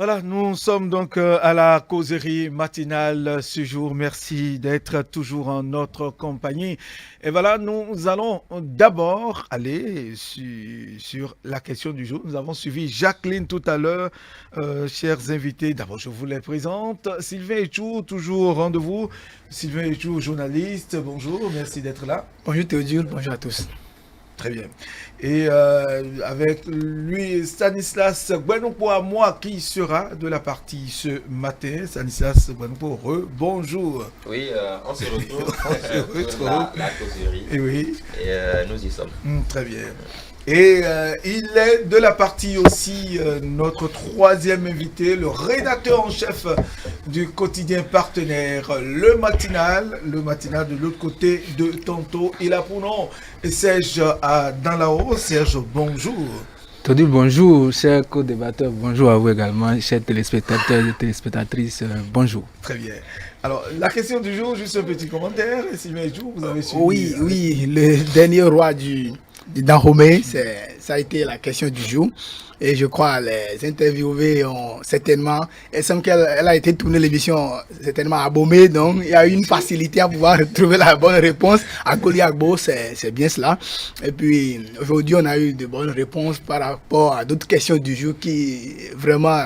Voilà, nous sommes donc à la causerie matinale ce jour. Merci d'être toujours en notre compagnie. Et voilà, nous allons d'abord aller sur la question du jour. Nous avons suivi Jacqueline tout à l'heure. Chers invités, d'abord je vous les présente. Sylvain Etchou, toujours au rendez-vous. Sylvain Etchou, journaliste, bonjour, merci d'être là. Bonjour Théodule, bonjour à tous. Très bien. Et avec lui, Stanislas Gwenoupo à moi qui sera de la partie ce matin. Stanislas Gwenoupo, bonjour. Oui, on se retrouve On se sur retrouve. la causerie Et oui, et nous y sommes. très bien. Et il est de la partie aussi notre troisième invité, le rédacteur en chef du quotidien partenaire, le matinal de l'autre côté de Tonto. Il a pour nom Serge dans la haut. Serge, bonjour. Théodule, bonjour, chers co-débatteurs, bonjour à vous également, chers téléspectateurs et téléspectatrices, bonjour. Très bien. Alors, la question du jour, juste un petit commentaire. Sylvain Jou, vous avez suivi. Oui, le dernier roi du Dahomey, ça a été la question du jour. Et je crois les interviewés ont certainement, il semble qu'elle a été tournée l'émission certainement abîmée, donc il y a eu une facilité à pouvoir trouver la bonne réponse. À Goliagbo, c'est bien cela. Et puis aujourd'hui, on a eu de bonnes réponses par rapport à d'autres questions du jour qui vraiment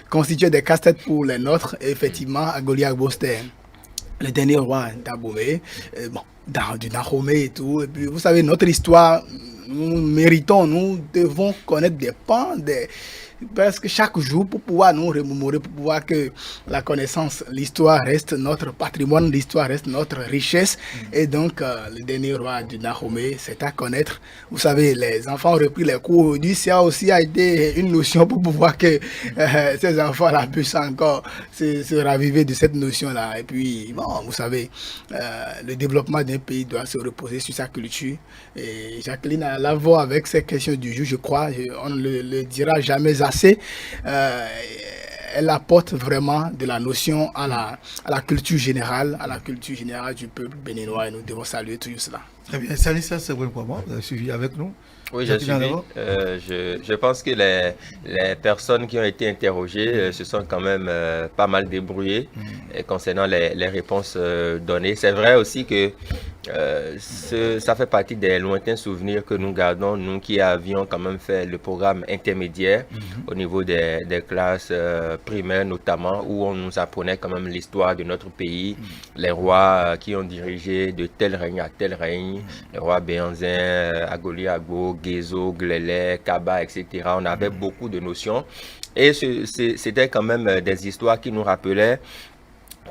constituaient des casse-têtes pour les nôtres. Et effectivement, à Goliagbo, c'était le dernier roi d'Abomey, du Dahomey et tout. Et puis, vous savez, notre histoire, nous devons connaître des pans, presque chaque jour pour pouvoir nous remémorer, pour pouvoir que la connaissance, l'histoire reste notre patrimoine, l'histoire reste notre richesse. Et donc, le dernier roi du Dahomey, c'est à connaître. Vous savez, les enfants ont repris les cours aujourd'hui. Ça aussi a été une notion pour pouvoir que ces enfants-là puissent encore se raviver de cette notion-là. Et puis, bon, vous savez, le développement d'un pays doit se reposer sur sa culture. Et Jacqueline a la voix avec ces questions du jour, je crois. On ne le dira jamais assez. Elle apporte vraiment de la notion à la culture générale, du peuple béninois, et nous devons saluer tout cela. Très bien. Stanislas, c'est bon pour moi. Vous avez suivi avec nous. Oui, j'ai suivi. Je pense que les personnes qui ont été interrogées se sont quand même pas mal débrouillées concernant les réponses données. C'est vrai aussi que ça fait partie des lointains souvenirs que nous gardons, nous qui avions quand même fait le programme intermédiaire au niveau des classes primaires notamment, où on nous apprenait quand même l'histoire de notre pays, les rois qui ont dirigé de tel règne à tel règne, les rois Béanzin, Agoli Agbo, Gézo, Glélé, Kaba, etc. On avait beaucoup de notions et c'était quand même des histoires qui nous rappelaient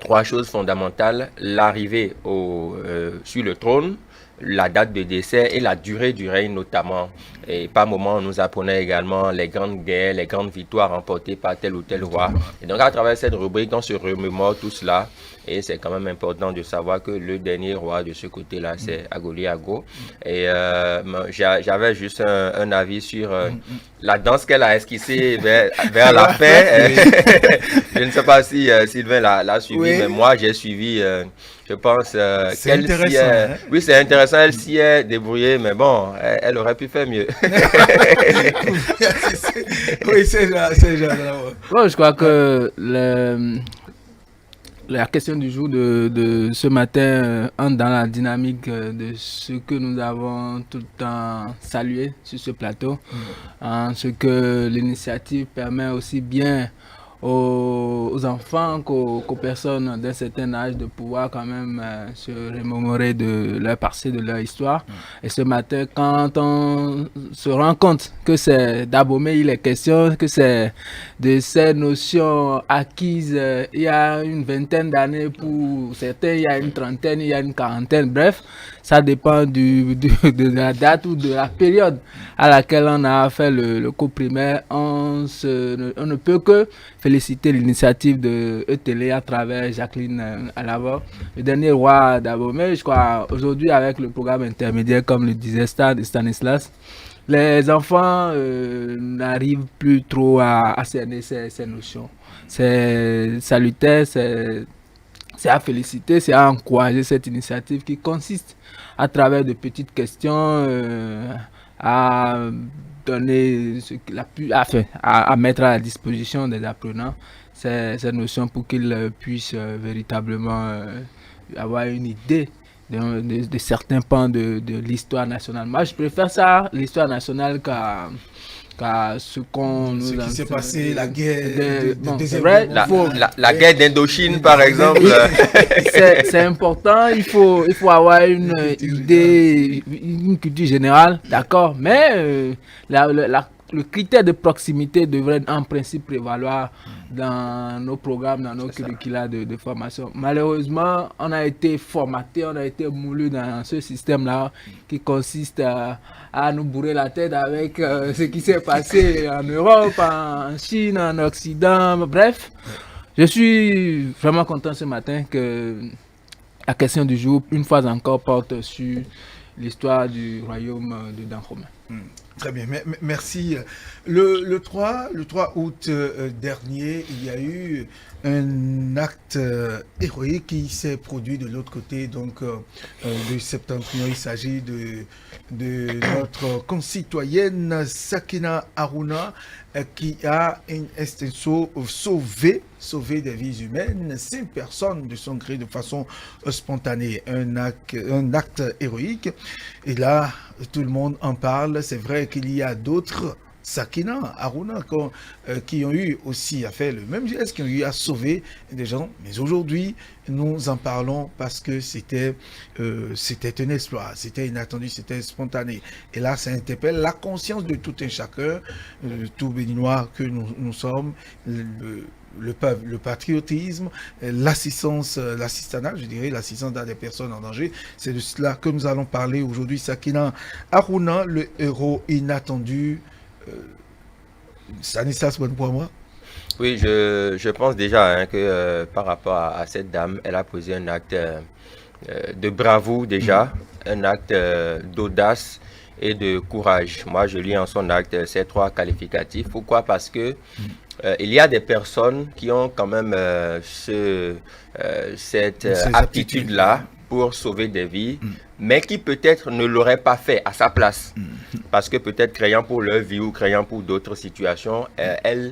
trois choses fondamentales: l'arrivée sur le trône, la date de décès et la durée du règne notamment. Et par moments, on nous apprenait également les grandes guerres, les grandes victoires remportées par tel ou tel roi. Et donc à travers cette rubrique, on se remémore tout cela. Et c'est quand même important de savoir que le dernier roi de ce côté-là, c'est Agoli Ago. Et j'avais juste un avis sur la danse qu'elle a esquissée vers la fin. Je ne sais pas si Sylvain l'a suivi, mais moi j'ai suivi. Je pense qu'elle s'y est... Oui, c'est intéressant, elle s'y est débrouillée, mais bon, elle aurait pu faire mieux. Oui, c'est genre. Bon, je crois que la question du jour de ce matin entre dans la dynamique de ce que nous avons tout le temps salué sur ce plateau, ce que l'initiative permet aussi bien aux enfants qu'aux personnes d'un certain âge de pouvoir quand même se remémorer de leur passé, de leur histoire. Et ce matin, quand on se rend compte que c'est d'Abomey il est question, que c'est de ces notions acquises il y a une vingtaine d'années, pour certains il y a une trentaine, il y a une quarantaine, bref, ça dépend de la date ou de la période à laquelle on a fait le cours primaire. On ne peut que féliciter l'initiative de ETL à travers Jacqueline Alavo, le dernier roi d'Abomey. Je crois aujourd'hui avec le programme intermédiaire, comme le disait Stanislas, les enfants n'arrivent plus trop à cerner ces notions. C'est salutaire, c'est à féliciter, c'est à encourager cette initiative qui consiste à travers de petites questions à donner ce qu'il a pu à mettre à la disposition des apprenants ces notions pour qu'ils puissent véritablement avoir une idée de certains pans de l'histoire nationale. Moi, je préfère ça, l'histoire nationale, qu'à ce qui s'est passé, la guerre la guerre d'Indochine, par exemple. C'est important, il faut avoir une idée, une culture générale, d'accord, mais le critère de proximité devrait en principe prévaloir dans nos programmes, dans nos curricula de formation. Malheureusement, on a été formaté, on a été moulu dans ce système-là qui consiste à nous bourrer la tête avec ce qui s'est passé en Europe, en Chine, en Occident, bref. Je suis vraiment content ce matin que la question du jour, une fois encore, porte sur l'histoire du royaume de Dahomey. Très bien, merci. Le 3 août dernier, il y a eu un acte héroïque qui s'est produit de l'autre côté donc du septentrion. Il s'agit de notre concitoyenne Sakina Harouna qui a sauvé des vies humaines, 5 personnes de son gré de façon spontanée. Un acte héroïque. Et là, tout le monde en parle. C'est vrai qu'il y a d'autres Sakina Harouna qui ont eu aussi à faire le même geste, qui ont eu à sauver des gens. Mais aujourd'hui, nous en parlons parce que c'était un exploit, c'était inattendu, c'était spontané. Et là, ça interpelle la conscience de tout un chacun, tout béninois que nous sommes, le patriotisme, l'assistance, l'assistanat, je dirais, l'assistance à des personnes en danger. C'est de cela que nous allons parler aujourd'hui. Sakina Harouna, le héros inattendu. Sanissa, c'est bon pour moi? Oui, je pense déjà que par rapport à cette dame, elle a posé un acte de bravoure déjà, un acte d'audace et de courage. Moi, je lis en son acte ces 3 qualificatifs. Pourquoi? Parce que il y a des personnes qui ont quand même cette aptitude-là pour sauver des vies, mais qui peut-être ne l'auraient pas fait à sa place. Parce que peut-être craignant pour leur vie ou craignant pour d'autres situations,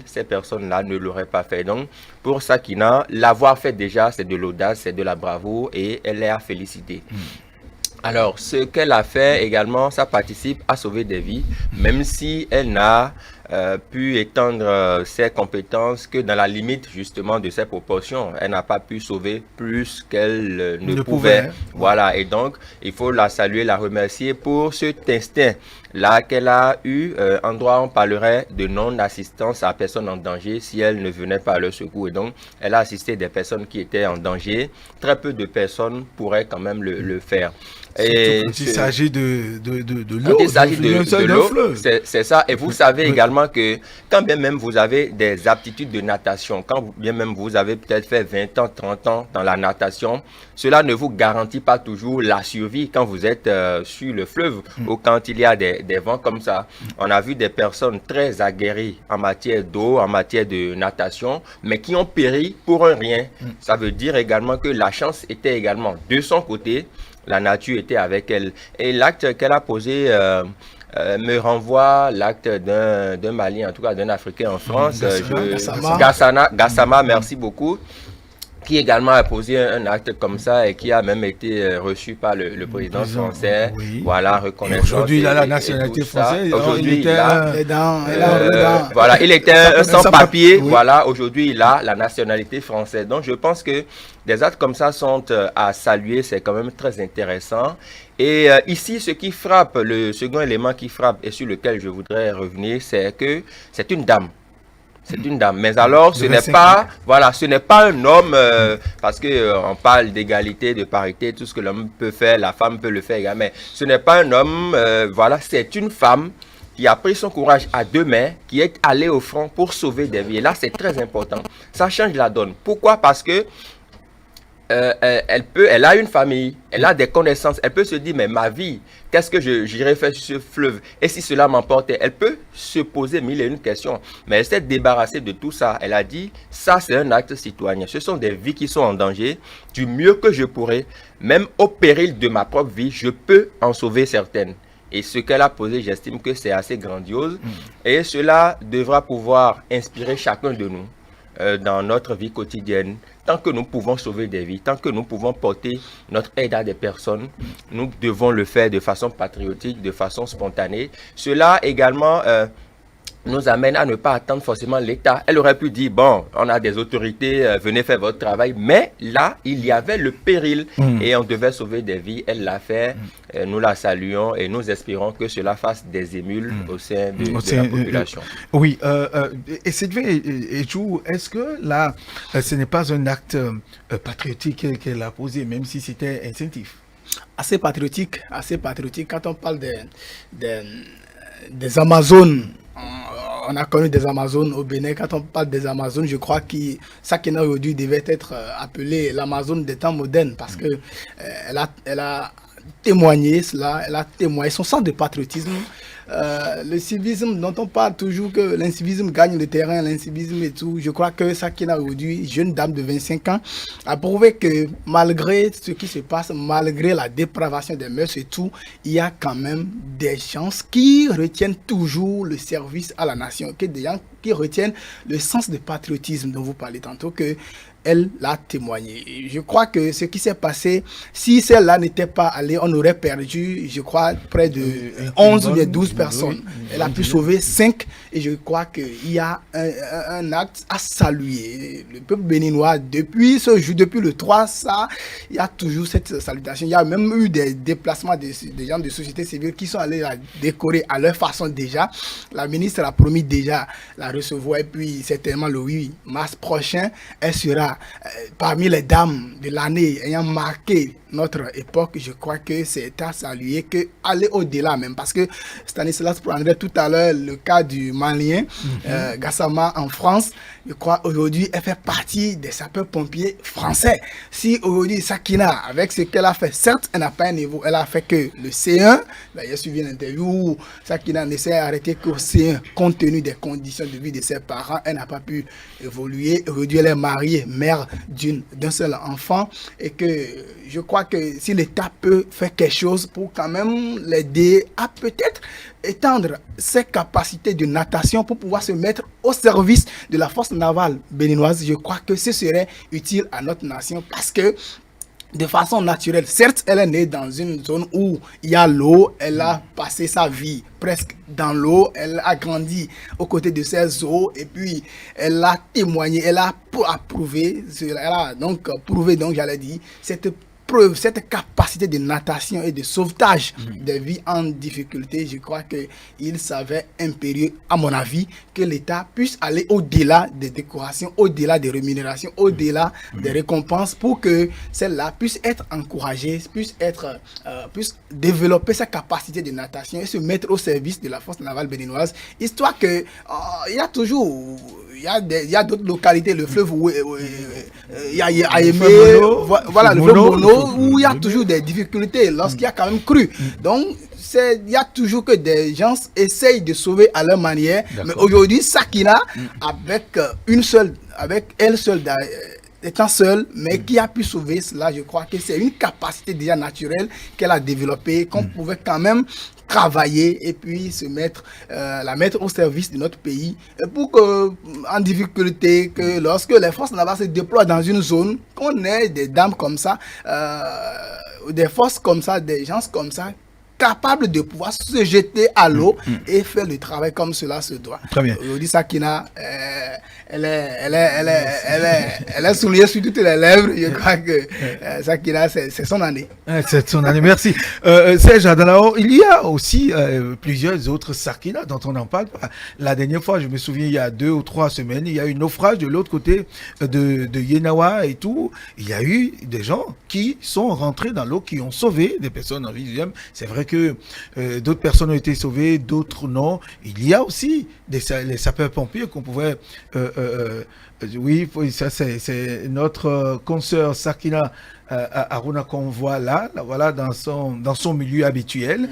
ces personnes-là ne l'auraient pas fait. Donc, pour Sakina, l'avoir fait déjà, c'est de l'audace, c'est de la bravoure et elle est à féliciter. Alors, ce qu'elle a fait également, ça participe à sauver des vies, même si elle n'a pu étendre ses compétences que dans la limite justement de ses proportions. Elle n'a pas pu sauver plus qu'elle ne pouvait. Voilà, et donc il faut la saluer, la remercier pour cet instinct-là qu'elle a eu. En droit, on parlerait de non-assistance à personne en danger si elle ne venait pas à leur secours. Et donc, elle a assisté des personnes qui étaient en danger. Très peu de personnes pourraient quand même le faire. Et il s'agit de l'eau, il s'agit de l'eau, c'est ça. Et vous savez également que quand bien même vous avez des aptitudes de natation, quand bien même vous avez peut-être fait 20 ans, 30 ans dans la natation, cela ne vous garantit pas toujours la survie quand vous êtes sur le fleuve ou quand il y a des vents comme ça. On a vu des personnes très aguerries en matière d'eau, en matière de natation, mais qui ont péri pour un rien. Ça veut dire également que la chance était également de son côté. La nature était avec elle. Et l'acte qu'elle a posé me renvoie l'acte d'un Malien, en tout cas d'un Africain en France. Gassama, merci beaucoup. Qui également a posé un acte comme ça et qui a même été reçu par le président français. Oui. Voilà, reconnaissance. Aujourd'hui, il a la nationalité française. Aujourd'hui, il était un sans-papier. Voilà, aujourd'hui, il a la nationalité française. Donc, je pense que des actes comme ça sont à saluer. C'est quand même très intéressant. Et ici, ce qui frappe, le second élément qui frappe et sur lequel je voudrais revenir, c'est que c'est une dame. C'est une dame. Mais alors, ce n'est pas, voilà, ce n'est pas un homme, parce que on parle d'égalité, de parité, tout ce que l'homme peut faire, la femme peut le faire également. Mais ce n'est pas un homme, voilà, c'est une femme qui a pris son courage à 2 mains, qui est allée au front pour sauver des vies. Et là, c'est très important. Ça change la donne. Pourquoi? Parce que elle a une famille, elle a des connaissances, elle peut se dire, mais ma vie, qu'est-ce que j'irai faire sur ce fleuve? Et si cela m'emportait? Elle peut se poser 1001 questions, mais elle s'est débarrassée de tout ça. Elle a dit, ça c'est un acte citoyen, ce sont des vies qui sont en danger, du mieux que je pourrais, même au péril de ma propre vie, je peux en sauver certaines. Et ce qu'elle a posé, j'estime que c'est assez grandiose. Et cela devra pouvoir inspirer chacun de nous dans notre vie quotidienne. Tant que nous pouvons sauver des vies, tant que nous pouvons porter notre aide à des personnes, nous devons le faire de façon patriotique, de façon spontanée. Cela également nous amène à ne pas attendre forcément l'État. Elle aurait pu dire, bon, on a des autorités, venez faire votre travail. Mais là, il y avait le péril et on devait sauver des vies. Elle l'a fait, nous la saluons et nous espérons que cela fasse des émules au sein de la population. Oui, et Sylvain Ejou, est-ce que là, ce n'est pas un acte patriotique qu'elle a posé, même si c'était instinctif? Assez patriotique. Quand on parle des Amazones, on a connu des Amazones au Bénin. Quand on parle des Amazones, je crois que Sakina aujourd'hui devait être appelée l'Amazone des temps modernes parce que elle a témoigné cela, elle a témoigné son sens de patriotisme. Le civisme dont on parle toujours, que l'incivisme gagne le terrain, l'incivisme et tout, je crois que Sakina aujourd'hui, jeune dame de 25 ans, a prouvé que malgré ce qui se passe, malgré la dépravation des mœurs et tout, il y a quand même des gens qui retiennent toujours le service à la nation, que des gens qui retiennent le sens de patriotisme dont vous parlez tantôt, que elle l'a témoigné. Et je crois que ce qui s'est passé, si celle-là n'était pas allée, on aurait perdu, je crois, près de 11 ou 12 personnes. Elle a pu sauver 5 et je crois qu'il y a un acte à saluer. Le peuple béninois, depuis ce jour, depuis le 3, ça, il y a toujours cette salutation. Il y a même eu des déplacements des gens de société civile qui sont allés la décorer à leur façon déjà. La ministre a promis déjà la recevoir et puis certainement le 8 mars prochain, elle sera parmi les dames de l'année ayant marqué notre époque. Je crois que c'est à saluer, que aller au-delà même, parce que Stanislas prendrait tout à l'heure le cas du Malien Gassama en France. Je crois aujourd'hui elle fait partie des sapeurs-pompiers français. Si aujourd'hui Sakina, avec ce qu'elle a fait, certes elle n'a pas un niveau, elle a fait que le C1, ben, j'ai suivi l'interview où Sakina ne s'est arrêtée qu'au C1 compte tenu des conditions de vie de ses parents, elle n'a pas pu évoluer. Aujourd'hui elle est mariée, mère d'un seul enfant, et que je crois que si l'État peut faire quelque chose pour quand même l'aider à peut-être étendre ses capacités de natation pour pouvoir se mettre au service de la force navale béninoise, je crois que ce serait utile à notre nation parce que de façon naturelle, certes, elle est née dans une zone où il y a l'eau, elle a passé sa vie presque dans l'eau, elle a grandi aux côtés de ses eaux et puis elle a témoigné, elle a approuvé, elle a donc prouvé, donc j'allais dire, cette capacité de natation et de sauvetage des vies en difficulté. Je crois qu'il s'avère impérieux, à mon avis, que l'État puisse aller au-delà des décorations, au-delà des rémunérations, au-delà des récompenses pour que celle-là puisse être encouragée, puisse développer sa capacité de natation et se mettre au service de la force navale béninoise, histoire que il y a toujours... Il y a d'autres localités, le fleuve où il y a Aimé, voilà, le fleuve Mono, où il y a toujours des difficultés lorsqu'il y a quand même cru. Donc, il y a toujours que des gens essayent de sauver à leur manière. Mais aujourd'hui, Sakina, avec elle seule, étant seule, mais qui a pu sauver cela, je crois que c'est une capacité déjà naturelle qu'elle a développée, qu'on pouvait quand même travailler et puis la mettre au service de notre pays pour que, en difficulté, que lorsque les forces navales se déploient dans une zone, qu'on ait des dames comme ça, des forces comme ça, des gens comme ça, capables de pouvoir se jeter à l'eau et faire le travail comme cela se doit. Très bien. Aujourd'hui, Sakina, elle est soulignée sur toutes les lèvres. Je crois que Sakina, c'est son année. C'est son année, merci. Serge Adanao, il y a aussi plusieurs autres Sakina dont on n'en parle pas. La dernière fois, je me souviens, il y a 2 ou 3 semaines, il y a eu un naufrage de l'autre côté de Yenawa et tout. Il y a eu des gens qui sont rentrés dans l'eau, qui ont sauvé des personnes en vie. C'est vrai que d'autres personnes ont été sauvées, d'autres non. Il y a aussi les sapeurs-pompiers qu'on pouvait... oui, ça c'est notre consoeur Sakina Aruna qu'on voit là, voilà, dans son milieu habituel.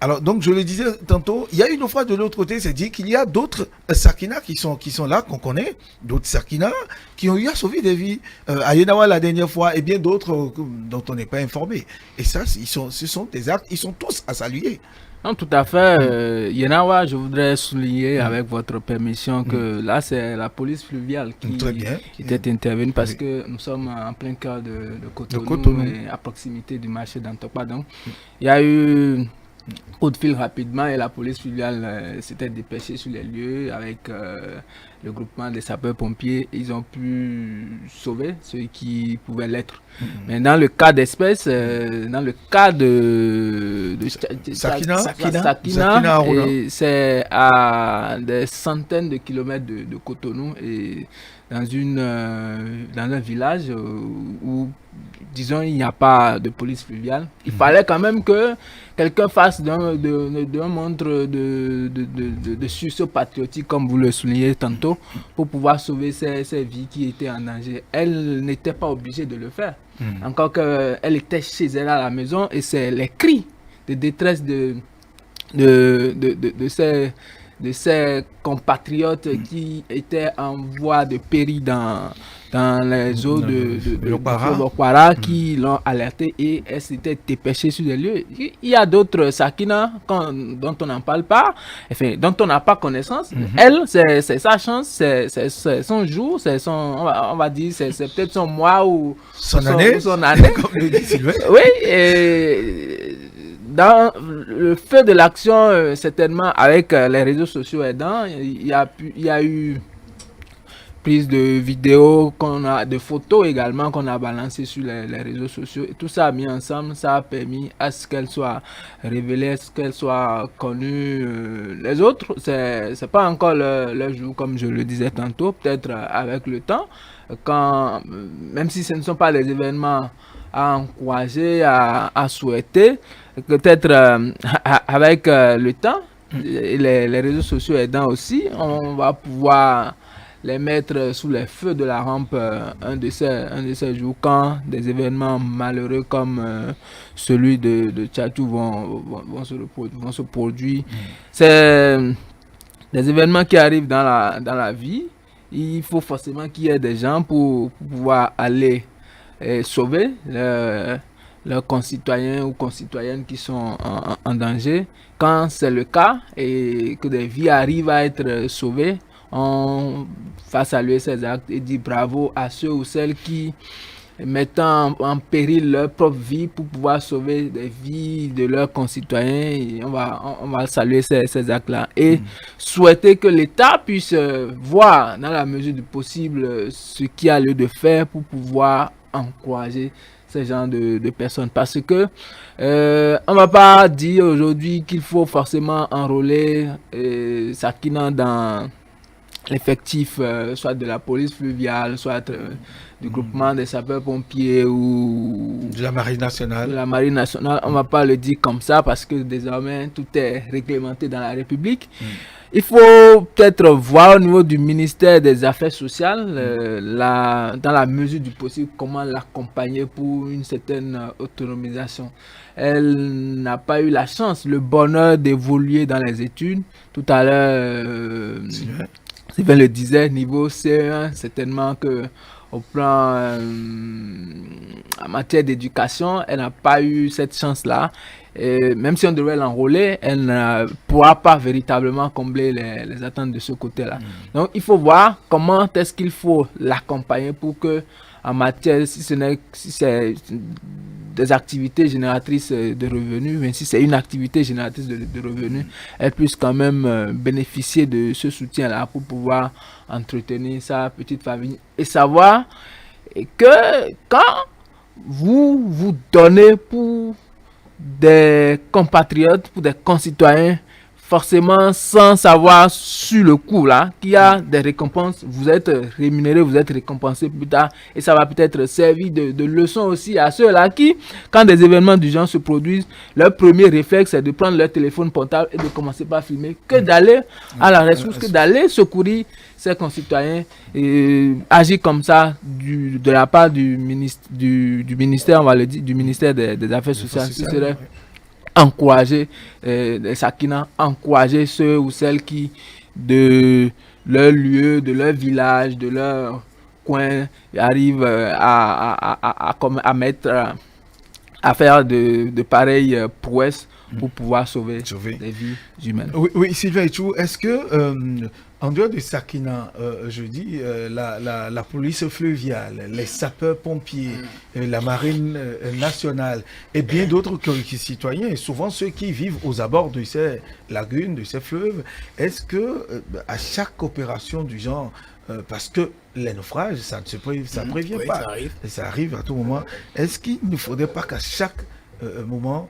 Alors, donc, je le disais tantôt, il y a une fois de l'autre côté, c'est dit qu'il y a d'autres Sakina qui sont là, qu'on connaît, d'autres Sakina qui ont eu à sauver des vies. À Yenawa, la dernière fois, et bien d'autres dont on n'est pas informé. Et ça, ce sont des actes, ils sont tous à saluer. Non, tout à fait. Yenawa, je voudrais souligner avec votre permission que là, c'est la police fluviale qui était intervenue parce que nous sommes en plein cœur de Cotonou et à proximité du marché d'Antokpa. Donc, il y a eu coup de fil rapidement et la police fluviale s'était dépêchée sur les lieux avec le groupement des sapeurs-pompiers. Ils ont pu sauver ceux qui pouvaient l'être. Mais dans le cas d'espèce, dans le cas de Sakina, c'est à des centaines de kilomètres de Cotonou et dans un village où, disons, il n'y a pas de police fluviale. Il fallait quand même que quelqu'un fasse d'un montre de sursaut patriotique, comme vous le soulignez tantôt, pour pouvoir sauver ces vies qui étaient en danger. Elle n'était pas obligée de le faire. Encore qu'elle était chez elle à la maison et c'est les cris de détresse de ces compatriotes qui étaient en voie de périr dans les eaux de l'Okwara qui l'ont alerté et elle s'était dépêchée sur les lieux. Il y a d'autres Sakina dont on n'en parle pas, enfin, dont on n'a pas connaissance. Elle, c'est sa chance, c'est son jour, c'est son, on va dire, c'est peut-être son mois ou son année. Comme le dit Sylvain. Oui, et dans le feu de l'action, certainement avec les réseaux sociaux aidants, il y a eu prise de vidéos, de photos également qu'on a balancées sur les réseaux sociaux. Et tout ça a mis ensemble, ça a permis à ce qu'elle soit révélée, à ce qu'elle soit connue. Les autres, c'est pas encore leur jour, comme je le disais tantôt, peut-être avec le temps, même si ce ne sont pas des événements à encourager, à souhaiter, peut-être avec le temps, et les réseaux sociaux aidant aussi, on va pouvoir les mettre sous les feux de la rampe un de ces jours quand des événements malheureux comme celui de Tchatou vont se produire. C'est des événements qui arrivent dans la vie. Il faut forcément qu'il y ait des gens pour pouvoir aller sauver leurs concitoyens ou concitoyennes qui sont en danger. Quand c'est le cas et que des vies arrivent à être sauvées, on va saluer ces actes et dire bravo à ceux ou celles qui mettent en péril leur propre vie pour pouvoir sauver des vies de leurs concitoyens. Et on va saluer ces actes-là et souhaiter que l'État puisse voir dans la mesure du possible ce qu'il y a lieu de faire pour pouvoir encourager ces genre de personnes, parce que on va pas dire aujourd'hui qu'il faut forcément enrôler Sakina dans l'effectif soit de la police fluviale, soit du groupement des sapeurs-pompiers ou de la Marine nationale. De la Marine nationale, on va pas le dire comme ça parce que désormais tout est réglementé dans la République. Il faut peut-être voir au niveau du ministère des Affaires sociales, dans la mesure du possible, comment l'accompagner pour une certaine autonomisation. Elle n'a pas eu la chance, le bonheur d'évoluer dans les études. Tout à l'heure, Sylvain le disait, niveau C1, certainement que au plan en matière d'éducation, elle n'a pas eu cette chance-là. Et même si on devrait l'enrôler, elle ne pourra pas véritablement combler les attentes de ce côté-là. Donc il faut voir comment est-ce qu'il faut l'accompagner pour que, en matière, si c'est des activités génératrices de revenus, mais si c'est une activité génératrice de revenus, elle puisse quand même bénéficier de ce soutien-là pour pouvoir entretenir sa petite famille et savoir que quand vous donnez pour des compatriotes, pour des concitoyens, forcément sans savoir sur le coup là qu'il y a des récompenses, vous êtes rémunéré, vous êtes récompensé plus tard et ça va peut-être servir de leçon aussi à ceux-là qui, quand des événements du genre se produisent, leur premier réflexe c'est de prendre leur téléphone portable et de commencer par filmer, que d'aller à la ressource, que d'aller secourir ses concitoyens et agir comme ça de la part du ministère, on va le dire, du ministère des Affaires sociales. Ce serait encourager Sakina, encourager ceux ou celles qui, de leur lieu, de leur village, de leur coin, arrivent à mettre, à faire de pareilles prouesses pour pouvoir sauver des vies humaines. Oui, Sylvain Etchou, est-ce que, en dehors de Sakina, je dis, la police fluviale, les sapeurs-pompiers, la marine nationale et bien d'autres citoyens, et souvent ceux qui vivent aux abords de ces lagunes, de ces fleuves, est-ce que à chaque opération du genre, parce que les naufrages, ça prévient pas, ça arrive à tout moment, est-ce qu'il ne faudrait pas qu'à chaque moment,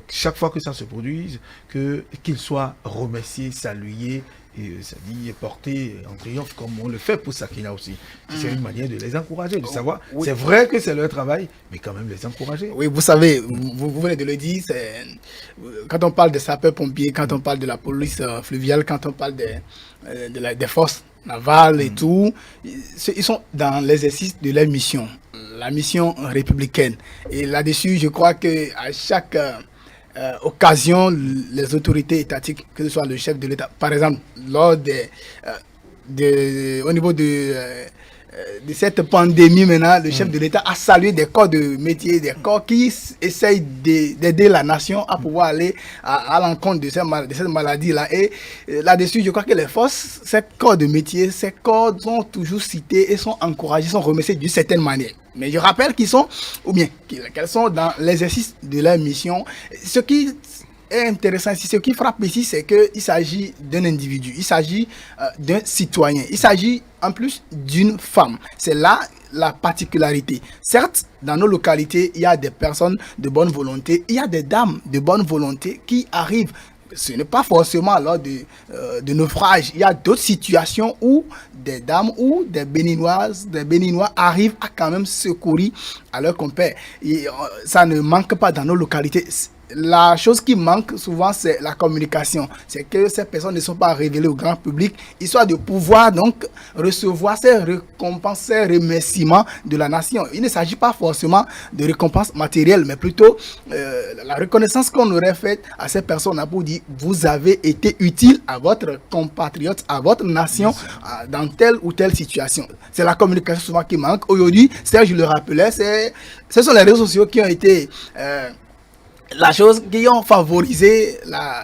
chaque fois que ça se produise, qu'il soit remercié, salué, et ça dit porté en triomphe comme on le fait pour Sakina aussi. C'est une manière de les encourager, de savoir, c'est vrai que c'est leur travail, mais quand même les encourager. Oui, vous savez, vous venez de le dire, quand on parle des sapeurs-pompiers, quand on parle de la police fluviale, quand on parle des forces navales et tout, ils sont dans l'exercice de leur mission, la mission républicaine. Et là-dessus, je crois qu'à chaque occasion, les autorités étatiques, que ce soit le chef de l'État, par exemple, lors au niveau de cette pandémie maintenant, le chef de l'État a salué des corps de métier, des corps qui essayent d'aider la nation à pouvoir aller à l'encontre de cette maladie-là. Et là-dessus, je crois que les forces, ces corps de métier, ces corps sont toujours cités et sont encouragés, sont remerciés d'une certaine manière. Mais je rappelle qu'elles sont dans l'exercice de leur mission. Ce qui est intéressant ici, ce qui frappe ici, c'est qu'il s'agit d'un individu, il s'agit d'un citoyen, il s'agit en plus d'une femme. C'est là la particularité. Certes, dans nos localités, il y a des personnes de bonne volonté, il y a des dames de bonne volonté qui arrivent. Ce n'est pas forcément lors de naufrage. Il y a d'autres situations où des dames ou des Béninois arrivent à quand même secourir à leur compère. Et ça ne manque pas dans nos localités. La chose qui manque souvent, c'est la communication. C'est que ces personnes ne sont pas révélées au grand public, histoire de pouvoir donc recevoir ces récompenses, ces remerciements de la nation. Il ne s'agit pas forcément de récompenses matérielles, mais plutôt la reconnaissance qu'on aurait faite à ces personnes pour dire vous avez été utile à votre compatriote, à votre nation, dans telle ou telle situation. C'est la communication souvent qui manque. Aujourd'hui, je le rappelais, ce sont les réseaux sociaux qui ont été la chose qui ont favorisé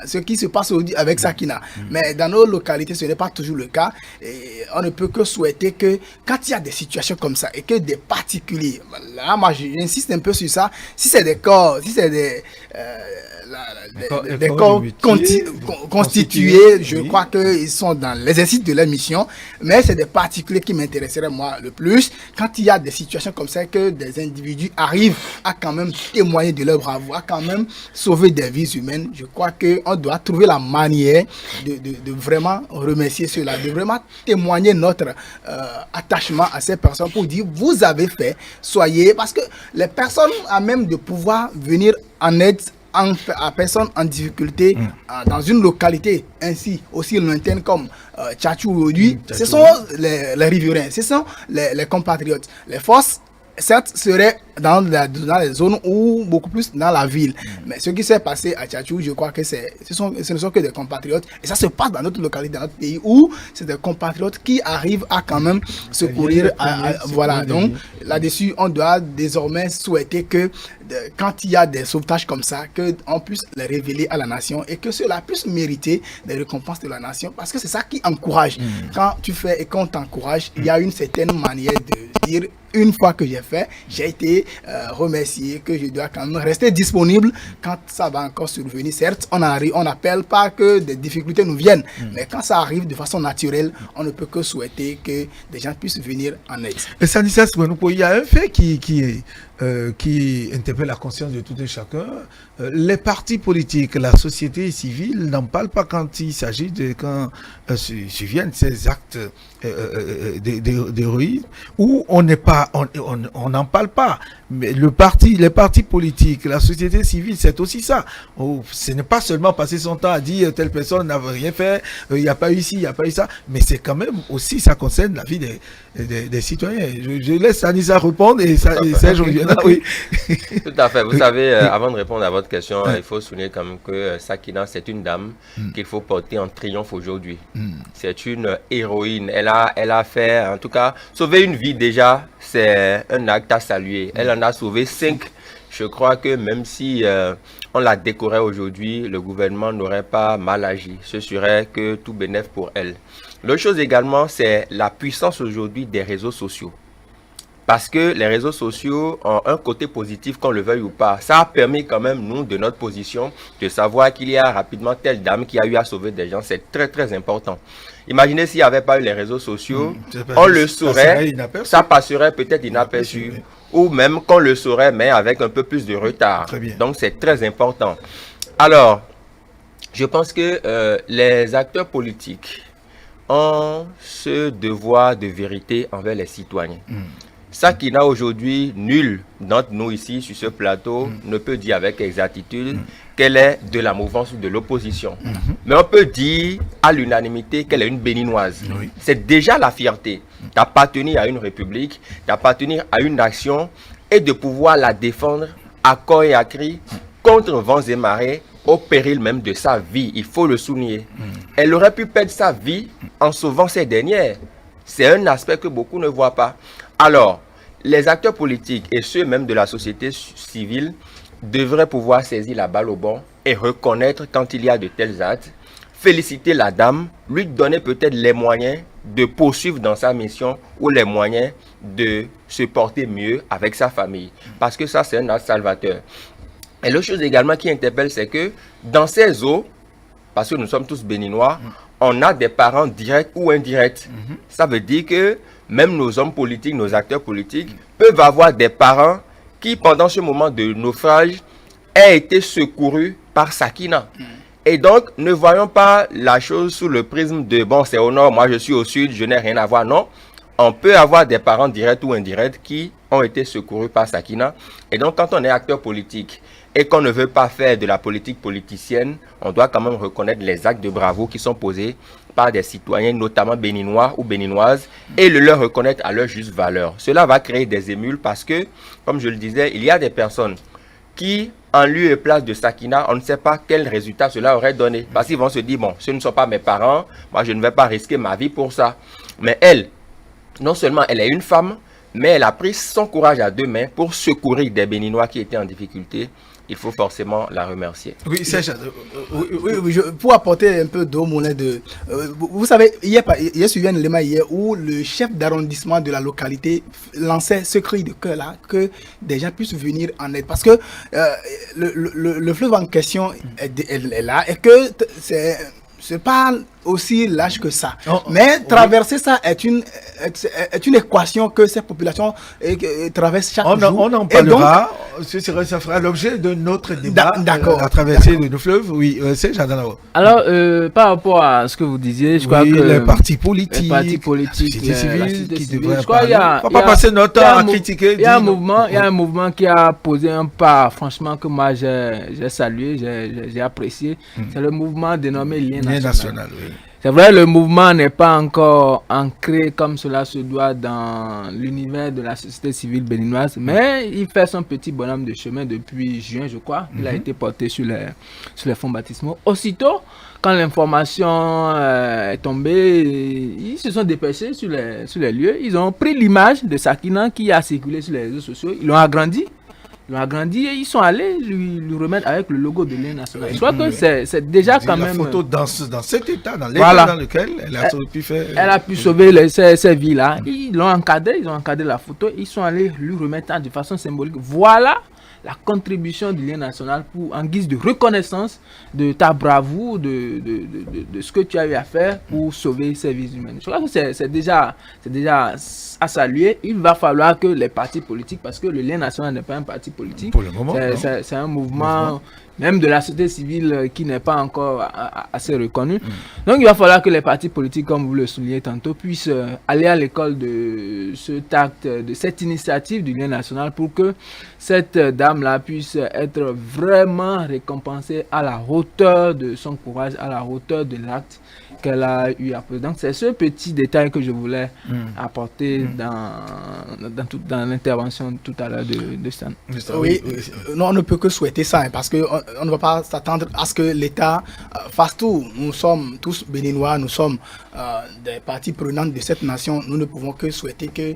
ce qui se passe aujourd'hui avec Sakina. Mais dans nos localités, ce n'est pas toujours le cas. Et on ne peut que souhaiter que quand il y a des situations comme ça et que des particuliers, là, moi j'insiste un peu sur ça, si c'est des corps, si c'est des corps constitués, je crois qu'ils sont dans l'exercice de leur mission, mais c'est des particuliers qui m'intéresseraient moi le plus. Quand il y a des situations comme ça, que des individus arrivent à quand même témoigner de leur bravoure, à quand même sauver des vies humaines, je crois qu'on doit trouver la manière de vraiment remercier ceux-là, de vraiment témoigner notre attachement à ces personnes pour dire vous avez fait, soyez, parce que les personnes à même de pouvoir venir en aide à personnes en difficulté dans une localité ainsi aussi lointaine comme Tchatchou aujourd'hui, ce sont les riverains, ce sont les compatriotes. Les forces certes seraient dans les zones ou beaucoup plus dans la ville. Mais ce qui s'est passé à Tchatchou, je crois que ce ne sont que des compatriotes. Et ça se passe dans notre localité, dans notre pays, où c'est des compatriotes qui arrivent à quand même secourir. Voilà, donc là-dessus, on doit désormais souhaiter que quand il y a des sauvetages comme ça, qu'on puisse les révéler à la nation et que cela puisse mériter des récompenses de la nation. Parce que c'est ça qui encourage. Quand tu fais et qu'on t'encourage, il y a une certaine manière de dire une fois que j'ai fait, j'ai été remercié, que je dois quand même rester disponible quand ça va encore survenir. Certes, on n'appelle pas que des difficultés nous viennent, mais quand ça arrive de façon naturelle, on ne peut que souhaiter que des gens puissent venir en aide. Et Stanislas, il y a un fait qui interpelle la conscience de tout et chacun. Les partis politiques, la société civile n'en parlent pas quand il s'agit quand surviennent ces actes d'héroïsme, où on n'en parle pas. Mais les partis politiques, la société civile, c'est aussi ça. Ce n'est pas seulement passer son temps à dire telle personne n'avait rien fait, il n'y a pas eu ci, il n'y a pas eu ça, mais c'est quand même aussi, ça concerne la vie des citoyens. Je laisse Anissa répondre et Serge maintenant, oui. Tout à fait. Vous savez, avant de répondre à votre question, il faut souligner quand même que Sakina, c'est une dame qu'il faut porter en triomphe aujourd'hui. C'est une héroïne. Elle a fait, en tout cas, sauver une vie déjà, c'est un acte à saluer. Elle en a sauvé 5. Je crois que même si on la décorait aujourd'hui, le gouvernement n'aurait pas mal agi. Ce serait que tout bénéfice pour elle. L'autre chose également, c'est la puissance aujourd'hui des réseaux sociaux. Parce que les réseaux sociaux ont un côté positif, qu'on le veuille ou pas. Ça a permis quand même, nous, de notre position, de savoir qu'il y a rapidement telle dame qui a eu à sauver des gens. C'est très, très important. Imaginez s'il n'y avait pas eu les réseaux sociaux, on le saurait, ça passerait peut-être inaperçu. Ou même qu'on le saurait, mais avec un peu plus de retard. Donc, c'est très important. Alors, je pense que les acteurs politiques ont ce devoir de vérité envers les citoyens. Ça qui n'a aujourd'hui, nul d'entre nous ici sur ce plateau ne peut dire avec exactitude qu'elle est de la mouvance ou de l'opposition. Mais on peut dire à l'unanimité qu'elle est une béninoise. C'est déjà la fierté d'appartenir à une république, d'appartenir à une nation et de pouvoir la défendre à corps et à cri contre vents et marées au péril même de sa vie. Il faut le souligner. Elle aurait pu perdre sa vie en sauvant ces dernières. C'est un aspect que beaucoup ne voient pas. Alors, les acteurs politiques et ceux même de la société civile devraient pouvoir saisir la balle au bon et reconnaître quand il y a de tels actes, féliciter la dame, lui donner peut-être les moyens de poursuivre dans sa mission ou les moyens de se porter mieux avec sa famille. Parce que ça, c'est un acte salvateur. Et l'autre chose également qui interpelle, c'est que dans ces eaux, parce que nous sommes tous béninois, on a des parents directs ou indirects. Ça veut dire que même nos hommes politiques, nos acteurs politiques peuvent avoir des parents qui, pendant ce moment de naufrage, aient été secourus par Sakina. Et donc, ne voyons pas la chose sous le prisme de « bon, c'est au nord, moi je suis au sud, je n'ai rien à voir ». Non, on peut avoir des parents directs ou indirects qui ont été secourus par Sakina. Et donc, quand on est acteur politique et qu'on ne veut pas faire de la politique politicienne, on doit quand même reconnaître les actes de bravoure qui sont posés par des citoyens, notamment béninois ou béninoises, et le leur reconnaître à leur juste valeur. Cela va créer des émules parce que, comme je le disais, il y a des personnes qui, en lieu et place de Sakina, on ne sait pas quel résultat cela aurait donné. Parce qu'ils vont se dire, bon, ce ne sont pas mes parents, moi je ne vais pas risquer ma vie pour ça. Mais elle, non seulement elle est une femme, mais elle a pris son courage à 2 mains pour secourir des Béninois qui étaient en difficulté. Il faut forcément la remercier. Oui, Serge. Pour apporter un peu d'eau au moulin de... vous savez, hier suivi un élément hier où le chef d'arrondissement de la localité lançait ce cri de cœur-là, que des gens puissent venir en aide. Parce que le fleuve en question est là et que c'est pas aussi large que ça. Mais traverser ça est une équation que ces populations traversent chaque jour. On en parlera. Ça fera l'objet de notre débat. D'accord. La traversée de nos fleuves. Oui, c'est Jadana. Alors, par rapport à ce que vous disiez, je crois que les partis politiques, la société civile, qui devraient je crois qu'il y a, faut pas passer notre temps à critiquer. Il y a un mouvement qui a posé un pas, franchement, que moi j'ai salué, j'ai apprécié. C'est le mouvement dénommé Lien National. Oui. C'est vrai, le mouvement n'est pas encore ancré comme cela se doit dans l'univers de la société civile béninoise, mais il fait son petit bonhomme de chemin depuis juin, je crois. Il a été porté sur les fonds baptismaux. Aussitôt, quand l'information est tombée, ils se sont dépêchés sur les lieux. Ils ont pris l'image de Sakina qui a circulé sur les réseaux sociaux. Ils l'ont agrandi. Et ils sont allés lui remettre avec le logo de Lien National. Je crois que c'est déjà quand même... La photo dans cet état, dans l'état dans lequel elle a pu sauver ces vies-là. Ils l'ont encadré, ils ont encadré la photo. Ils sont allés lui remettre de façon symbolique. Voilà la contribution du Lien National en guise de reconnaissance de ta bravoure, de ce que tu as eu à faire pour sauver ces vies humaines. Je crois que c'est déjà à saluer. Il va falloir que les partis politiques, parce que le Lien National n'est pas un parti politique, pour le moment, c'est un mouvement même de la société civile qui n'est pas encore assez reconnu. Donc il va falloir que les partis politiques, comme vous le soulignez tantôt, puissent aller à l'école de cet acte, de cette initiative du Lien National pour que cette dame-là puisse être vraiment récompensée à la hauteur de son courage, à la hauteur de l'acte, qu'elle a eu à poser. Donc c'est ce petit détail que je voulais apporter dans l'intervention tout à l'heure de Stan. Oui, non, on ne peut que souhaiter ça, hein, parce qu'on on ne va pas s'attendre à ce que l'État fasse tout. Nous sommes tous béninois, nous sommes des parties prenantes de cette nation. Nous ne pouvons que souhaiter que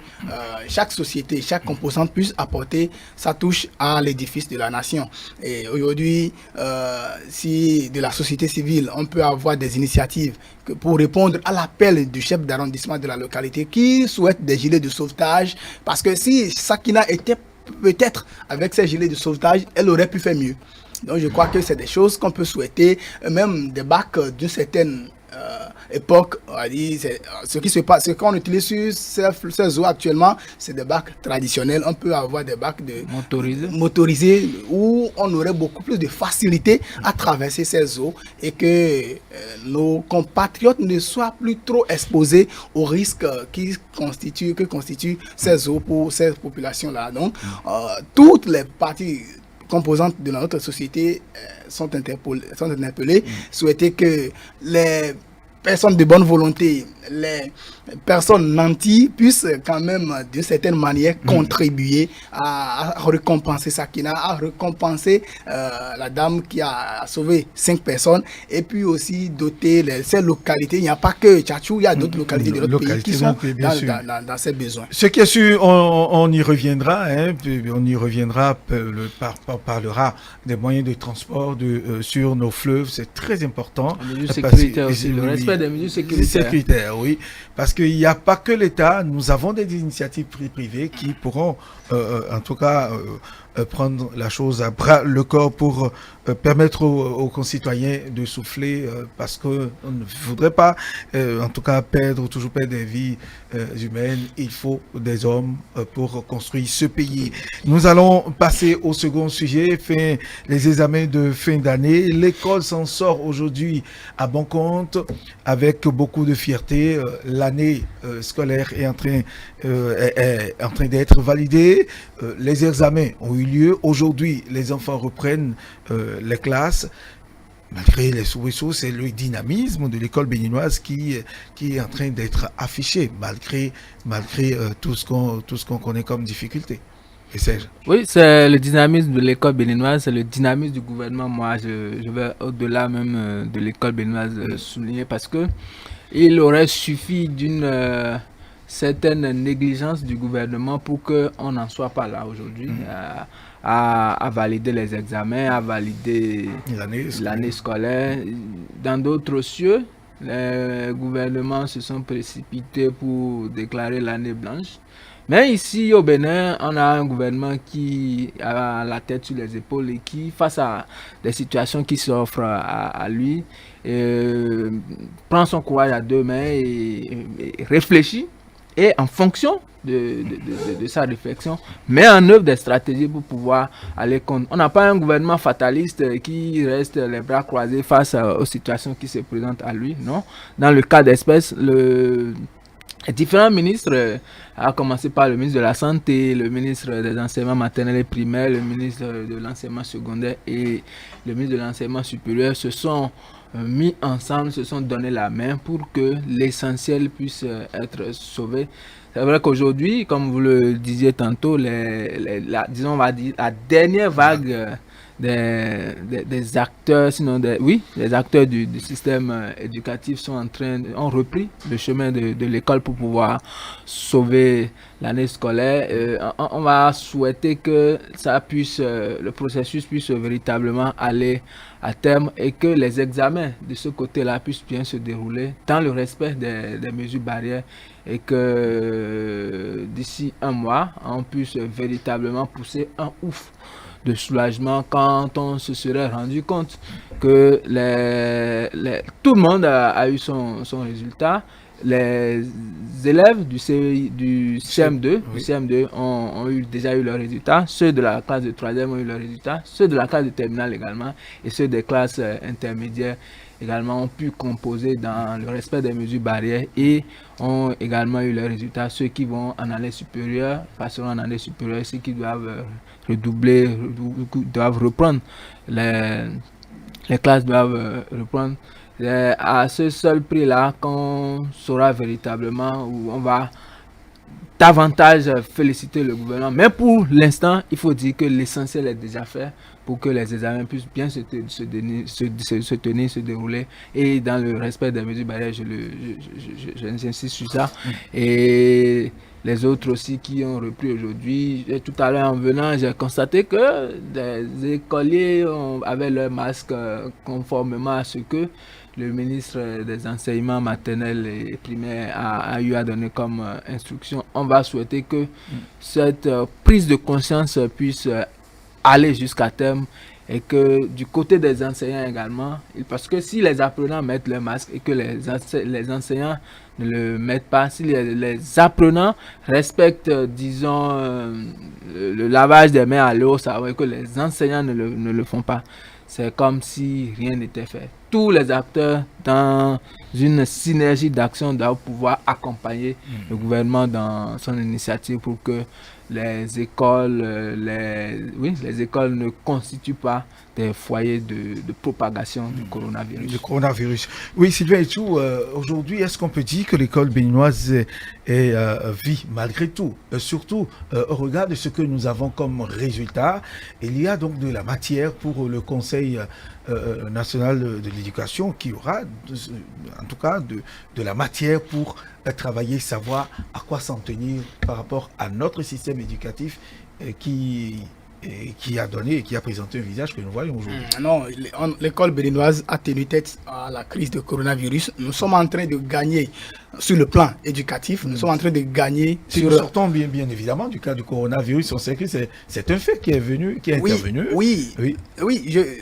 chaque société, chaque composante puisse apporter sa touche à l'édifice de la nation. Et aujourd'hui, si de la société civile, on peut avoir des initiatives pour répondre à l'appel du chef d'arrondissement de la localité qui souhaite des gilets de sauvetage, parce que si Sakina était peut-être avec ces gilets de sauvetage, elle aurait pu faire mieux. Donc je crois que c'est des choses qu'on peut souhaiter, même des bacs d'une certaine époque. On va dire, ce qui se passe, ce qu'on utilise sur ces eaux actuellement, c'est des bacs traditionnels. On peut avoir des bacs motorisés où on aurait beaucoup plus de facilité à traverser ces eaux et que nos compatriotes ne soient plus trop exposés aux risques que constituent ces eaux pour ces populations-là. Donc, toutes les parties composantes de notre société sont interpellées, souhaiter que les personnes de bonne volonté, les personnes nanties puissent quand même d'une certaine manière contribuer à récompenser Sakina, à récompenser la dame qui a sauvé 5 personnes, et puis aussi doter ces localités. Il n'y a pas que Tchatchou, il y a d'autres localités de notre pays qui sont dans ces besoins. Ce qui est sûr, on y reviendra, hein, on y reviendra, on parlera des moyens de transport sur nos fleuves, c'est très important. Les mesures sécuritaires aussi, le respect des mesures sécuritaires. Oui, parce qu'il n'y a pas que l'État, nous avons des initiatives privées qui pourront, en tout cas, prendre la chose à bras le corps pour permettre aux concitoyens de souffler, parce qu'on ne voudrait pas, en tout cas, toujours perdre des vies humaines. Il faut des hommes pour construire ce pays. Nous allons passer au second sujet, les examens de fin d'année. L'école s'en sort aujourd'hui à bon compte, avec beaucoup de fierté. L'année scolaire est en train d'être validée. Les examens ont eu lieu. Aujourd'hui, les enfants reprennent les classes. Malgré les soubresauts, c'est le dynamisme de l'école béninoise qui est en train d'être affiché, malgré tout ce qu'on connaît comme difficulté. Et oui, c'est le dynamisme de l'école béninoise, c'est le dynamisme du gouvernement. Moi, je vais au-delà même de l'école béninoise souligner, parce que il aurait suffi d'une certaine négligence du gouvernement pour qu'on n'en soit pas là aujourd'hui. À valider les examens, à valider l'année scolaire. Dans d'autres cieux, les gouvernements se sont précipités pour déclarer l'année blanche. Mais ici au Bénin, on a un gouvernement qui a la tête sur les épaules et qui, face à des situations qui s'offrent à lui, prend son courage à deux mains et réfléchit. Et en fonction de sa réflexion, met en œuvre des stratégies pour pouvoir aller contre. On n'a pas un gouvernement fataliste qui reste les bras croisés face aux situations qui se présentent à lui, non. Dans le cas d'espèce, les différents ministres, à commencer par le ministre de la Santé, le ministre des enseignements maternels et primaires, le ministre de l'enseignement secondaire et le ministre de l'enseignement supérieur, se sont mis ensemble, se sont donné la main pour que l'essentiel puisse être sauvé. C'est vrai qu'aujourd'hui, comme vous le disiez tantôt, disons, on va dire, la dernière vague des acteurs, sinon des acteurs du système éducatif ont repris le chemin de l'école pour pouvoir sauver l'année scolaire. On va souhaiter que le processus puisse véritablement aller à terme et que les examens de ce côté-là puissent bien se dérouler dans le respect des mesures barrières, et que d'ici un mois, on puisse véritablement pousser un ouf de soulagement quand on se serait rendu compte que tout le monde a eu son résultat. Les élèves du CM2 ont déjà eu leurs résultats, ceux de la classe de 3e ont eu leurs résultats, ceux de la classe de terminale également, et ceux des classes intermédiaires également ont pu composer dans le respect des mesures barrières et ont également eu leurs résultats. Ceux qui vont en année supérieure passeront en année supérieure, ceux qui doivent redoubler, doivent reprendre, les classes doivent reprendre C'est à ce seul prix-là qu'on saura véritablement où on va davantage féliciter le gouvernement. Mais pour l'instant, il faut dire que l'essentiel est déjà fait pour que les examens puissent bien se tenir, se dérouler et dans le respect des mesures barrières, j'insiste sur ça. Et les autres aussi qui ont repris aujourd'hui. Tout à l'heure en venant, j'ai constaté que des écoliers avaient leur masque conformément à ce que le ministre des enseignements maternels et primaires a eu à donner comme instruction. On va souhaiter que cette prise de conscience puisse aller jusqu'à terme et que du côté des enseignants également, parce que si les apprenants mettent le masque et que les enseignants ne le mettent pas, si les apprenants respectent, disons, le lavage des mains à l'eau, ça veut dire que les enseignants ne le font pas. C'est comme si rien n'était fait. Tous les acteurs dans une synergie d'action doivent pouvoir accompagner le gouvernement dans son initiative pour que les écoles ne constituent pas des foyers de propagation du coronavirus. Le coronavirus. Oui, Sylvain Etou, aujourd'hui, est-ce qu'on peut dire que l'école béninoise vit malgré tout, surtout au regard de ce que nous avons comme résultat? Il y a donc de la matière pour le Conseil national de l'éducation qui aura, en tout cas, de la matière pour travailler, savoir à quoi s'en tenir par rapport à notre système éducatif qui a donné et qui a présenté un visage que nous voyons aujourd'hui. Non, l'école béninoise a tenu tête à la crise de coronavirus. Nous sommes en train de gagner sur le plan éducatif. Nous sommes en train de gagner si sur... nous sortons bien évidemment du cas du coronavirus, on sait que c'est un fait qui est intervenu. Oui,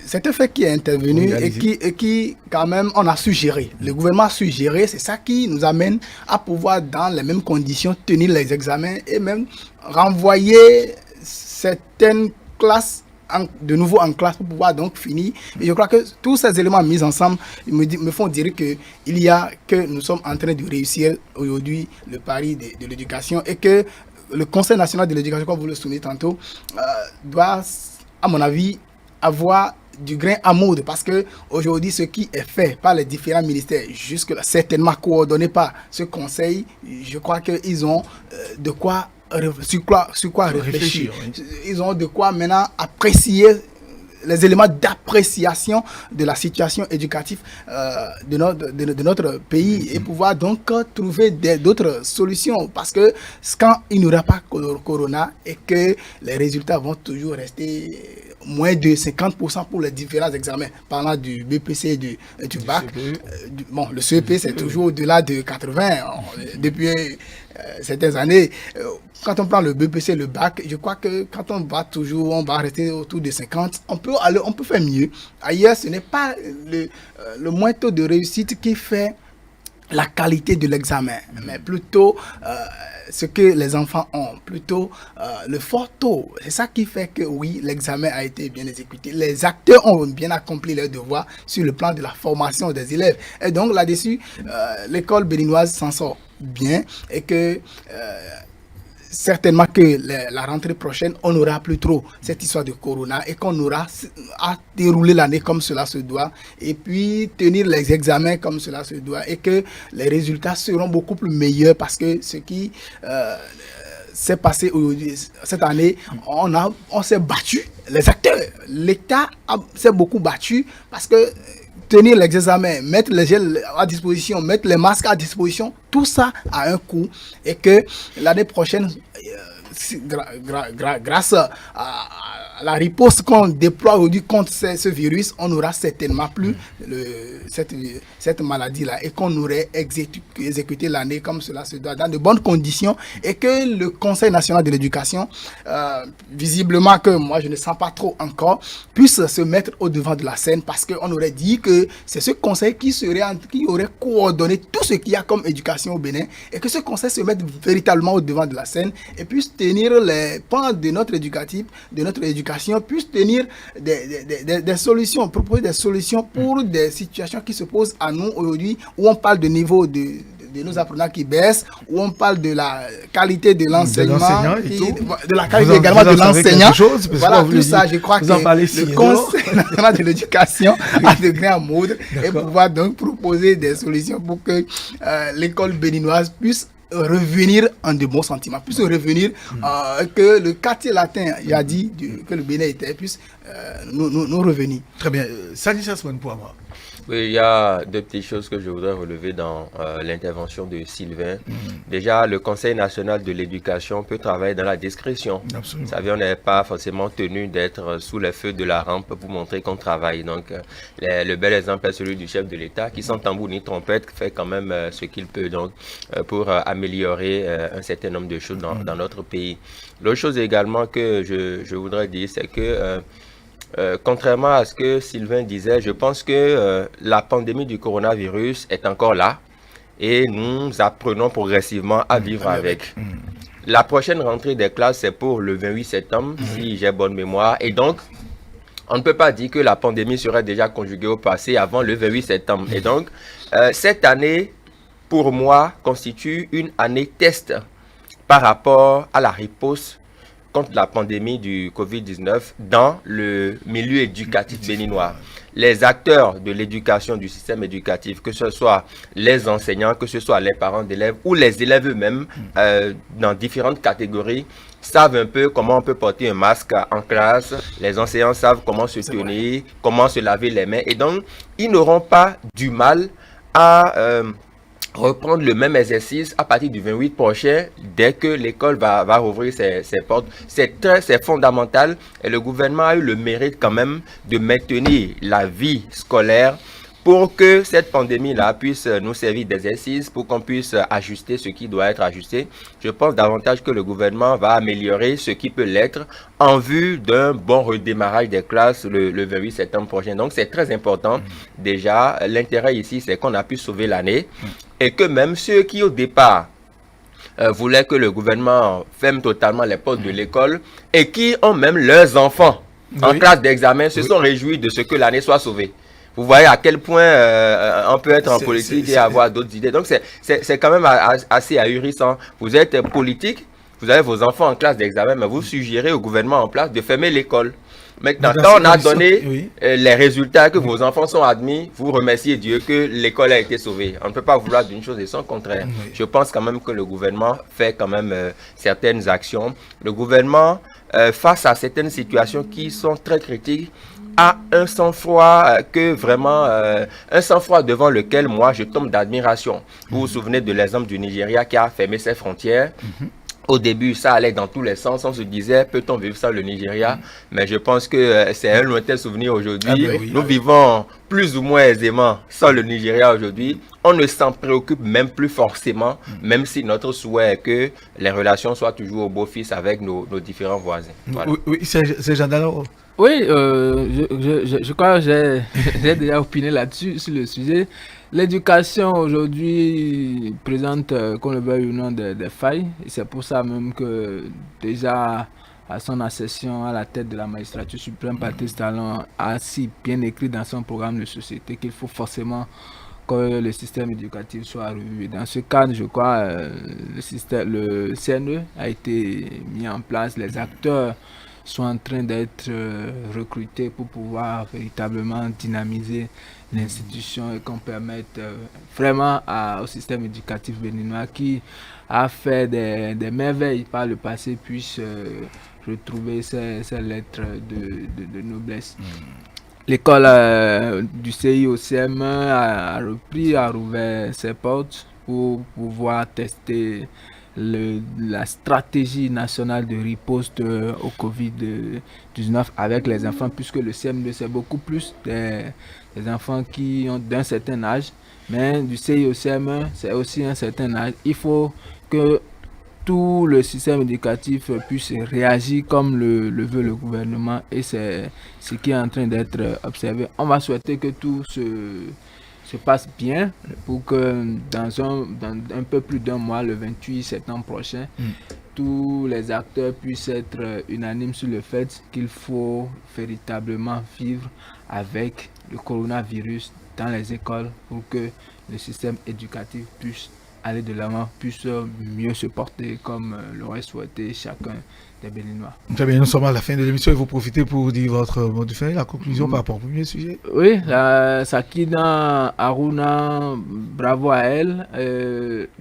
c'est un fait qui est intervenu et qui, quand même, on a su gérer. Le gouvernement a su gérer. C'est ça qui nous amène à pouvoir, dans les mêmes conditions, tenir les examens et même renvoyer certaines classes de nouveau en classe pour pouvoir donc finir. Et je crois que tous ces éléments mis ensemble me font dire que nous sommes en train de réussir aujourd'hui le pari de l'éducation et que le Conseil national de l'éducation, comme vous le soulignez tantôt, doit, à mon avis, avoir du grain à moudre, parce que aujourd'hui ce qui est fait par les différents ministères, jusque-là certainement coordonné par ce conseil, je crois qu'ils ont de quoi sur quoi réfléchir. Oui. Ils ont de quoi maintenant apprécier les éléments d'appréciation de la situation éducative de notre pays et pouvoir donc trouver d'autres solutions, parce que quand il n'y aura pas corona et que les résultats vont toujours rester moins de 50% pour les différents examens, parlant du BPC et du bac, le CEP c'est toujours au-delà de 80 depuis certaines années. Quand on prend le BPC, le bac, je crois que quand on va rester autour de 50, on peut faire mieux. Ailleurs, ce n'est pas le moins taux de réussite qui fait la qualité de l'examen, mais plutôt ce que les enfants ont, plutôt le fort taux. C'est ça qui fait que oui, l'examen a été bien exécuté. Les acteurs ont bien accompli leur devoir sur le plan de la formation des élèves. Et donc là-dessus, l'école béninoise s'en sort bien et que certainement que la rentrée prochaine, on n'aura plus trop cette histoire de corona et qu'on aura à dérouler l'année comme cela se doit et puis tenir les examens comme cela se doit et que les résultats seront beaucoup plus meilleurs, parce que ce qui s'est passé aujourd'hui, cette année, on s'est battu, les acteurs, l'État s'est beaucoup battu, parce que tenir les examens, mettre les gels à disposition, mettre les masques à disposition, tout ça a un coût et que l'année prochaine, grâce à la riposte qu'on déploie aujourd'hui contre ce virus, on n'aura certainement plus cette maladie-là et qu'on aurait exécuté l'année comme cela se doit, dans de bonnes conditions, et que le Conseil national de l'éducation, visiblement que moi je ne sens pas trop encore, puisse se mettre au devant de la scène, parce qu'on aurait dit que c'est ce conseil qui aurait coordonné tout ce qu'il y a comme éducation au Bénin, et que ce conseil se mette véritablement au devant de la scène et puisse tenir les pans de notre éducation, puisse tenir des solutions, proposer des solutions pour des situations qui se posent à nous aujourd'hui, où on parle de niveau de de nos apprenants qui baisse, où on parle de la qualité de l'enseignement, de la qualité également de l'enseignant. Voilà, tout ça, je crois que le Conseil national de l'éducation a de grands modes et pouvoir donc proposer des solutions pour que l'école béninoise puisse revenir en de bons sentiments, puisse revenir que le quartier latin, il a dit que le Bénin était, puisse nous revenir. Très bien. Sanisas Manpouama. Oui, il y a deux petites choses que je voudrais relever dans l'intervention de Sylvain. Déjà, le Conseil national de l'éducation peut travailler dans la discrétion. Absolument. Vous savez, on n'est pas forcément tenu d'être sous les feux de la rampe pour montrer qu'on travaille. Donc, le bel exemple est celui du chef de l'État qui, sans tambour ni trompette, fait quand même ce qu'il peut donc, pour améliorer un certain nombre de choses dans notre pays. L'autre chose également que je voudrais dire, c'est que contrairement à ce que Sylvain disait, je pense que la pandémie du coronavirus est encore là et nous apprenons progressivement à vivre avec. La prochaine rentrée des classes, c'est pour le 28 septembre, si j'ai bonne mémoire. Et donc, on ne peut pas dire que la pandémie serait déjà conjuguée au passé avant le 28 septembre. Et donc, cette année, pour moi, constitue une année test par rapport à la riposte contre la pandémie du Covid-19 dans le milieu éducatif béninois. Les acteurs de l'éducation, du système éducatif, que ce soit les enseignants, que ce soit les parents d'élèves ou les élèves eux-mêmes, dans différentes catégories, savent un peu comment on peut porter un masque en classe. Les enseignants savent comment se tenir, comment se laver les mains. Et donc, ils n'auront pas du mal à reprendre le même exercice à partir du 28 prochain, dès que l'école va rouvrir ses portes. C'est fondamental et le gouvernement a eu le mérite quand même de maintenir la vie scolaire pour que cette pandémie-là puisse nous servir d'exercice, pour qu'on puisse ajuster ce qui doit être ajusté. Je pense davantage que le gouvernement va améliorer ce qui peut l'être en vue d'un bon redémarrage des classes le 28 septembre prochain. Donc c'est très important. Déjà, l'intérêt ici, c'est qu'on a pu sauver l'année et que même ceux qui au départ voulaient que le gouvernement ferme totalement les portes de l'école et qui ont même leurs enfants en classe d'examen se sont réjouis de ce que l'année soit sauvée. Vous voyez à quel point on peut être en politique et avoir d'autres idées. Donc, c'est quand même assez ahurissant. Vous êtes politique, vous avez vos enfants en classe d'examen, mais vous suggérez au gouvernement en place de fermer l'école. Maintenant, quand on a donné les résultats, que vos enfants sont admis, vous remerciez Dieu que l'école a été sauvée. On ne peut pas vouloir d'une chose et son contraire. Je pense quand même que le gouvernement fait quand même certaines actions. Le gouvernement, face à certaines situations qui sont très critiques, a un sang-froid que vraiment, un sang-froid devant lequel moi je tombe d'admiration. Vous vous souvenez de l'exemple du Nigeria qui a fermé ses frontières. Au début, ça allait dans tous les sens. On se disait, peut-on vivre ça le Nigeria? Mais je pense que c'est un lointain souvenir aujourd'hui. Nous vivons plus ou moins aisément sans le Nigeria aujourd'hui. On ne s'en préoccupe même plus forcément, même si notre souhait est que les relations soient toujours au beau-fils avec nos différents voisins. Voilà. Oui, c'est Jean Dano. Oui, je crois que j'ai déjà opiné là-dessus, sur le sujet. L'éducation aujourd'hui présente, qu'on le veuille ou non, des failles. Et c'est pour ça même que déjà à son accession à la tête de la magistrature suprême, Patrice Talon a si bien écrit dans son programme de société qu'il faut forcément que le système éducatif soit revu. Dans ce cadre, je crois, le CNE a été mis en place, les acteurs sont en train d'être recrutés pour pouvoir véritablement dynamiser l'institution et qu'on permette vraiment au système éducatif béninois qui a fait des merveilles par le passé puisse retrouver ses lettres de noblesse. L'école du CIOCM a rouvert ses portes pour pouvoir tester la stratégie nationale de riposte au Covid-19 avec les enfants, puisque le CM2 c'est beaucoup plus des enfants qui ont d'un certain âge, mais du CIOCM c'est aussi un certain âge. Il faut que tout le système éducatif puisse réagir comme le veut le gouvernement et c'est ce qui est en train d'être observé. On va souhaiter que tout se passe bien pour que dans un peu plus d'un mois, le 28 septembre prochain, tous les acteurs puissent être unanimes sur le fait qu'il faut véritablement vivre avec le coronavirus dans les écoles pour que le système éducatif puisse aller de l'avant, puissent mieux se porter comme l'aurait souhaité chacun des Béninois. Très bien, nous sommes à la fin de l'émission et vous profitez pour dire votre mot de fin, la conclusion par rapport au premier sujet. Oui, Sakina Aruna, bravo à elle.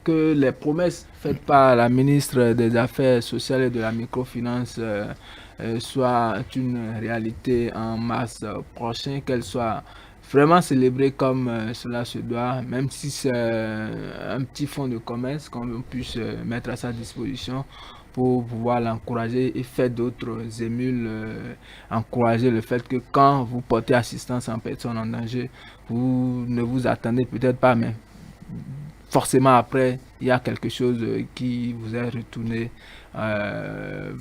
Que les promesses faites par la ministre des Affaires sociales et de la microfinance soient une réalité en mars prochain, qu'elle soit vraiment célébrée comme cela se doit, même si c'est un petit fonds de commerce qu'on puisse mettre à sa disposition pour pouvoir l'encourager et faire d'autres émules, encourager le fait que quand vous portez assistance en personne en danger, vous ne vous attendez peut-être pas, mais forcément après, il y a quelque chose qui vous est retourné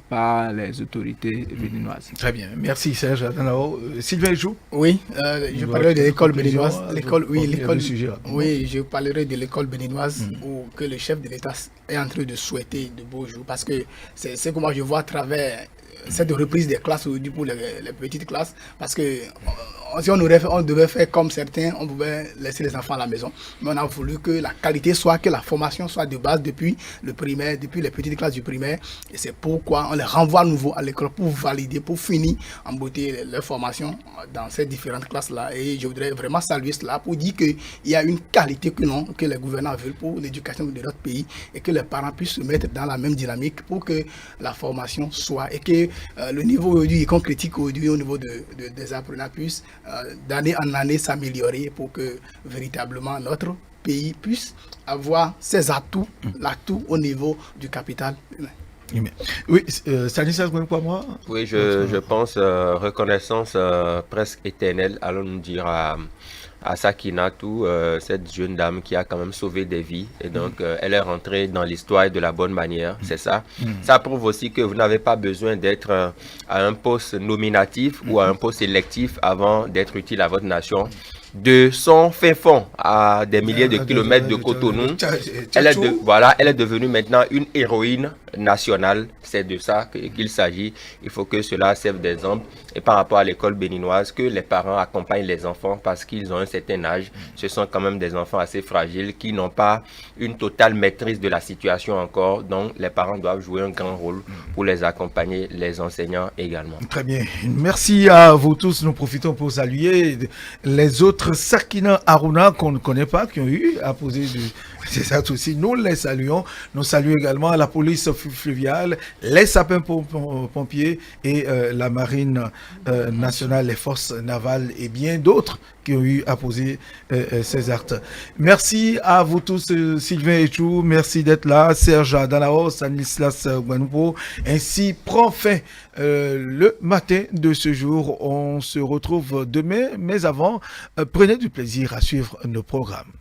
par les autorités béninoises. Très bien, merci Serge Adanao. Sylvain Jou. Oui, je parlerai de l'école béninoise. Oui, je parlerai de l'école béninoise où que le chef de l'État est en train de souhaiter de beaux jours, parce que c'est ce que moi je vois à travers cette reprise des classes aujourd'hui pour les petites classes, parce que si on devait faire comme certains, on pouvait laisser les enfants à la maison, mais on a voulu que la qualité soit, que la formation soit de base depuis le primaire, depuis les petites classes du primaire, et c'est pourquoi on les renvoie à nouveau à l'école pour valider, pour finir en beauté leur formation dans ces différentes classes-là. Et je voudrais vraiment saluer cela pour dire qu'il y a une qualité que les gouvernants veulent pour l'éducation de notre pays, et que les parents puissent se mettre dans la même dynamique pour que la formation soit, et que le niveau aujourd'hui qu'on critique aujourd'hui au niveau des apprenants puisse d'année en année s'améliorer pour que véritablement notre pays puisse avoir ses atouts, l'atout au niveau du capital humain. Oui, Stanislas, quoi moi? Oui, je pense reconnaissance presque éternelle, allons-nous dire à Sakinatou, cette jeune dame qui a quand même sauvé des vies. Et donc, elle est rentrée dans l'histoire de la bonne manière, c'est ça. Ça prouve aussi que vous n'avez pas besoin d'être à un poste nominatif ou à un poste électif avant d'être utile à votre nation. De son fin fond à des milliers de kilomètres de Cotonou, elle est devenue maintenant une héroïne nationale. C'est de ça qu'il s'agit. Il faut que cela serve d'exemple. Et par rapport à l'école béninoise, que les parents accompagnent les enfants parce qu'ils ont un certain âge. Ce sont quand même des enfants assez fragiles qui n'ont pas une totale maîtrise de la situation encore. Donc les parents doivent jouer un grand rôle pour les accompagner, les enseignants également. Très bien. Merci à vous tous. Nous profitons pour saluer les autres Sakina Aruna qu'on ne connaît pas, qui ont eu à poser c'est ça aussi. Nous les saluons. Nous saluons également la police fluviale, les sapins-pompiers et la marine nationale, les forces navales et bien d'autres qui ont eu à poser ces actes. Merci à vous tous, Sylvain Etchou, merci d'être là, Serge Adanao, Stanislas Gwanoupo. Ainsi prend fin le matin de ce jour. On se retrouve demain, mais avant, prenez du plaisir à suivre nos programmes.